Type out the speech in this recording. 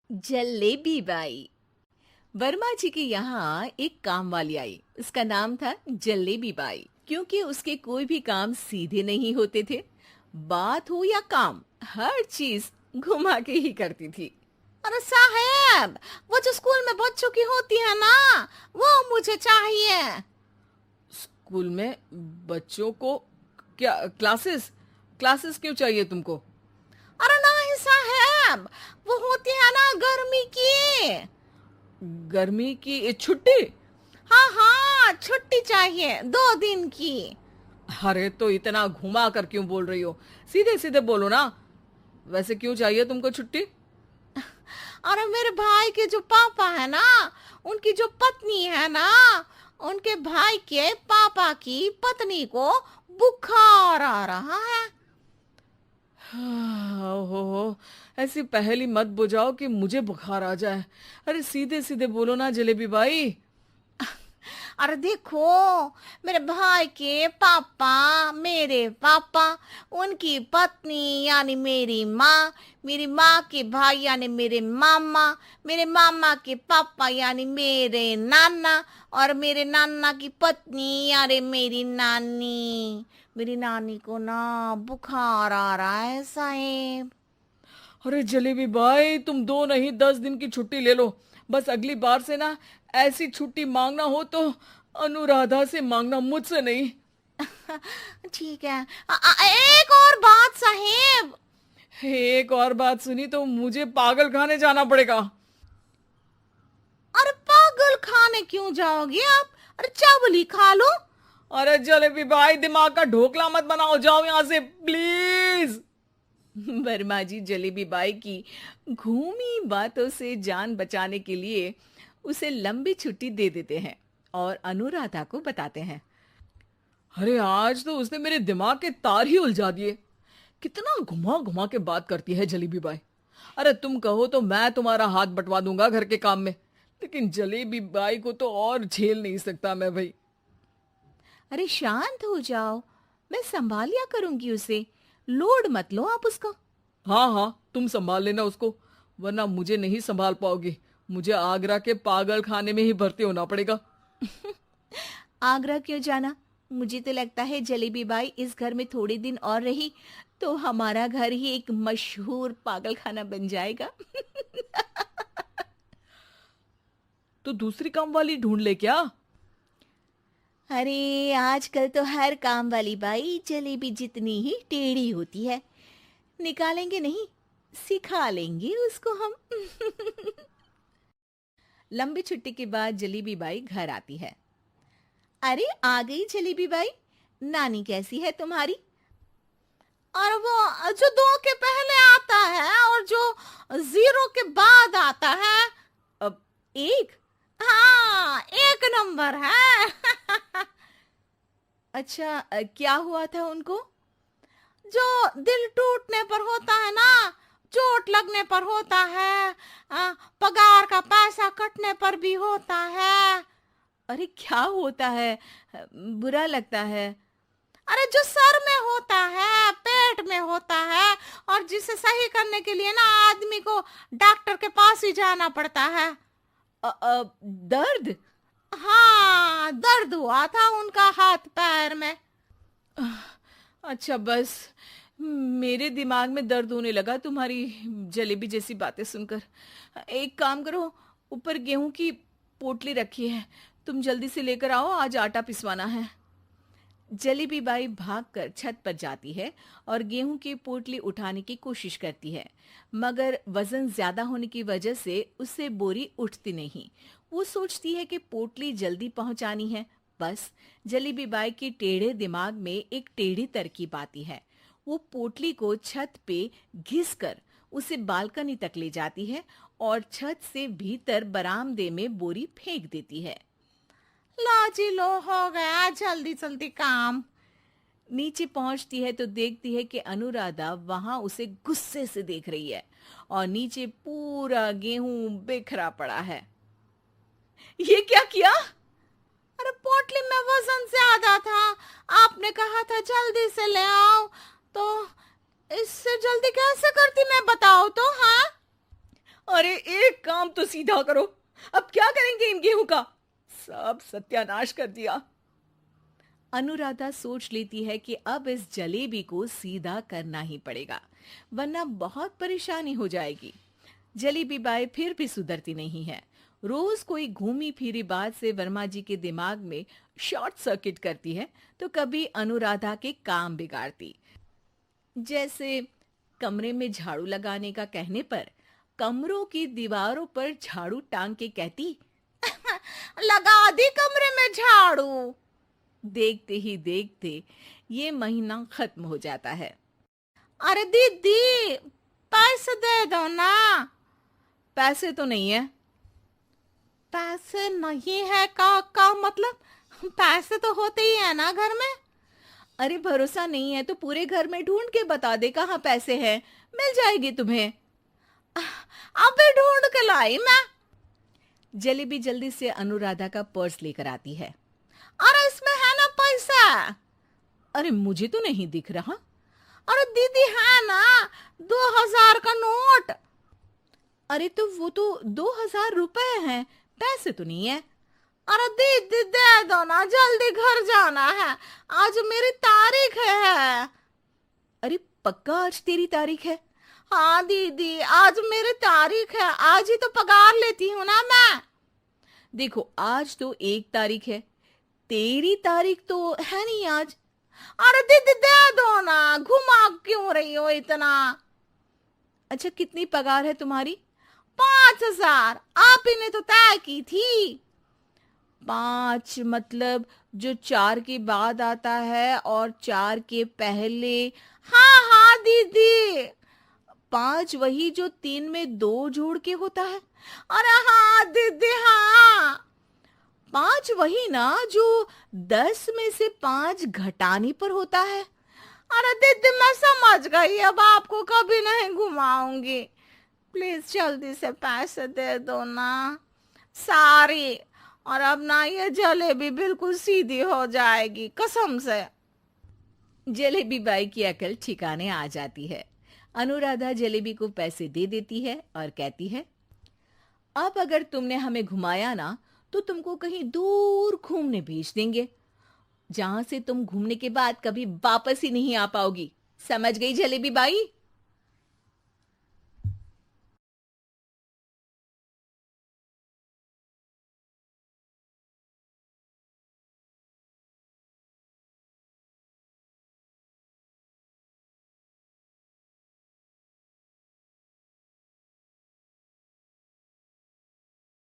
Jalebi by. Verma जी के यहाँ एक काम वाली आई। उसका नाम था जलेबी बाई, क्योंकि उसके कोई भी काम सीधे नहीं होते थे। बात हो या काम, हर चीज घुमा के ही करती थी। अरे साहब, वो जो स्कूल में बच्चों की होती है ना, वो मुझे चाहिए। स्कूल में बच्चों को क्या क्लासेस क्लासेस क्यों चाहिए तुमको? अरे नहीं साहब, वो होती है ना गर्मी की। गर्मी की छुट्टी? हाँ हाँ, छुट्टी चाहिए 2 दिन की। अरे तो इतना घुमा कर क्यों बोल रही हो? सीधे सीधे बोलो ना। वैसे क्यों चाहिए तुमको छुट्टी? अरे मेरे भाई के जो पापा है ना, उनकी जो पत्नी है ना, उनके भाई के पापा की पत्नी को बुखार आ रहा है। ओहो, ऐसी पहेली मत बुझाओ कि मुझे बुखार आ जाए। अरे सीधे सीधे बोलो ना जलेबी बाई। अरे देखो, मेरे भाई के पापा, मेरे पापा, उनकी पत्नी यानी मेरी माँ के भाई यानी मेरे मामा के पापा यानी मेरे नाना, और मेरे नाना की पत्नी यानी मेरी नानी को ना बुखार आ रहा है साहेब। अरे जलेबी भाई, तुम 2 नहीं 10 दिन की छुट्टी ले लो। बस अगली बार से ना ऐसी छुट्टी मांगना हो तो अनुराधा से मांगना, मुझसे नहीं। ठीक है। एक और बात साहेब। एक और बात सुनी तो मुझे पागल खाने जाना पड़ेगा। अरे पागल खाने क्यों जाओगे आप? अरे चावल ही खा लो। अरे जलेबी भाई, दिमाग का ढोकला मत बनाओ, जाओ यहाँ से प्लीज। वर्मा जी जलेबी बाई की घूमी बातों से जान बचाने के लिए उसे लंबी छुट्टी दे देते हैं और अनुराधा को बताते हैं। अरे आज तो उसने मेरे दिमाग के तार ही उलझा दिए। कितना घुमा घुमा के बात करती है जलेबी बाई। अरे तुम कहो तो मैं तुम्हारा हाथ बंटवा दूंगा घर के काम में, लेकिन जलेबी बाई को तो और झेल नहीं सकता मैं भाई। अरे शांत हो जाओ, मैं संभाल लिया करूंगी उसे। लोड मत लो आप उसका। हाँ हाँ, तुम संभाल लेना उसको, वरना मुझे नहीं संभाल पाओगे। मुझे आगरा के पागल खाने में ही भर्ती होना पड़ेगा। आगरा क्यों जाना? मुझे तो लगता है जलेबी बाई इस घर में थोड़े दिन और रही तो हमारा घर ही एक मशहूर पागल खाना बन जाएगा। तो दूसरी काम वाली ढूंढ ले क्या? अरे आजकल तो हर काम वाली बाई जलेबी जितनी ही टेढ़ी होती है। निकालेंगे नहीं, सिखा लेंगे उसको हम। लंबी छुट्टी के बाद जलेबी बाई घर आती है। अरे आ गई जलेबी बाई, नानी कैसी है तुम्हारी? और वो जो 2 के पहले आता है और जो 0 के बाद आता है। अब एक। हाँ, 1 नंबर है। अच्छा, क्या हुआ था उनको? जो दिल टूटने पर होता है ना, चोट लगने पर होता है, पगार का पैसा कटने पर भी होता है। अरे क्या होता है? बुरा लगता है? अरे जो सर में होता है, पेट में होता है, और जिसे सही करने के लिए ना आदमी को डॉक्टर के पास ही जाना पड़ता है। दर्द? हाँ, दर्द हुआ था उनका हाथ पैर में। अच्छा बस, मेरे दिमाग में दर्द होने लगा तुम्हारी जलेबी जैसी बातें सुनकर। एक काम करो, ऊपर गेहूं की पोटली रखी है, तुम जल्दी से लेकर आओ, आज आटा पिसवाना है। जलेबी बाई भागकर छत पर जाती है और गेहूं की पोटली उठाने की कोशिश करती है, मगर वजन ज्यादा होने की वजह से उससे बोरी उठती नहीं। वो सोचती है कि पोटली जल्दी पहुंचानी है। बस जलेबी बाई के टेढ़े दिमाग में एक टेढ़ी तरकीब आती है। वो पोटली को छत पे घिसकर उसे बालकनी तक ले जाती है और छत से भीतर बरामदे में बोरी फेंक देती है। लो जी लो, हो गया जल्दी जल्दी काम। नीचे पहुंचती है तो देखती है कि अनुराधा वहां उसे गुस्से से देख रही है और नीचे पूरा गेहूं बिखरा पड़ा है। ये क्या किया? अरे पोटली में वजन ज्यादा था, आपने कहा था जल्दी से ले आओ, तो इससे जल्दी कैसे करती मैं बताओ तो। हाँ, अरे एक काम तो सीधा करो, अब क्या करेंगे इन गेहूं का? सब सत्यानाश कर दिया। अनुराधा सोच लेती है कि अब इस जलेबी को सीधा करना ही पड़ेगा, वरना बहुत परेशानी हो जाएगी। जलेबी बाई फिर भी सुधरती नहीं है। रोज कोई घूमी फिरी बात से वर्मा जी के दिमाग में शॉर्ट सर्किट करती है, तो कभी अनुराधा के काम बिगाड़ती। जैसे कमरे में झाड़ू लगाने का कहने पर कमरों की दीवारों पर झाड़ू टांग के कहती, लगा दी कमरे में झाड़ू। देखते ही देखते ये महीना खत्म हो जाता है। अरे दीदी, पैसे दे दो ना। पैसे तो नहीं है। पैसे नहीं है का मतलब? पैसे तो होते ही है ना घर में। अरे भरोसा नहीं है तो पूरे घर में ढूंढ के बता दे कहाँ पैसे हैं, मिल जाएगी तुम्हें। अबे ढूंढ के लाई मैं। जलेबी जल्दी से अनुराधा का पर्स लेकर आती है। अरे इसमें है ना पैसा। अरे मुझे तो नहीं दिख रहा। अरे दीदी है ना, 2000 का नोट। अरे तो वो तो 2000 रुपए हैं, पैसे तो नहीं है। अरे दीदी दे दो ना, जल्दी घर जाना है, आज मेरी तारीख है। अरे पक्का आज तेरी तारीख है? हाँ दीदी, आज मेरी तारीख है, आज ही तो पगार लेती हूँ ना मैं। देखो आज तो 1 तारीख है, तेरी तारीख तो है नहीं आज। अरे दीदी दे दो ना, घुमा क्यों रही हो इतना? अच्छा कितनी पगार है तुम्हारी? 5000, आप ही ने तो तय की थी। 5 मतलब जो 4 के बाद आता है और 4 के पहले। हाँ हाँ दीदी। 5 वही जो 3 में 2 जोड़ के होता है। अरे हाँ दीदी हाँ। 5 वही ना जो 10 में से 5 घटाने पर होता है। अरे दीदी मैं समझ गई, अब आपको कभी नहीं घुमाऊंगी। प्लीज जल्दी से पैसे दे दो ना, सारी। और अब ना ये जलेबी बिल्कुल सीधी हो जाएगी कसम से। जलेबी बाई की अकल ठिकाने आ जाती है। अनुराधा जलेबी को पैसे दे देती है और कहती है, अब अगर तुमने हमें घुमाया ना तो तुमको कहीं दूर घूमने भेज देंगे, जहां से तुम घूमने के बाद कभी वापस ही नहीं आ पाओगी। समझ गई जलेबी बाई?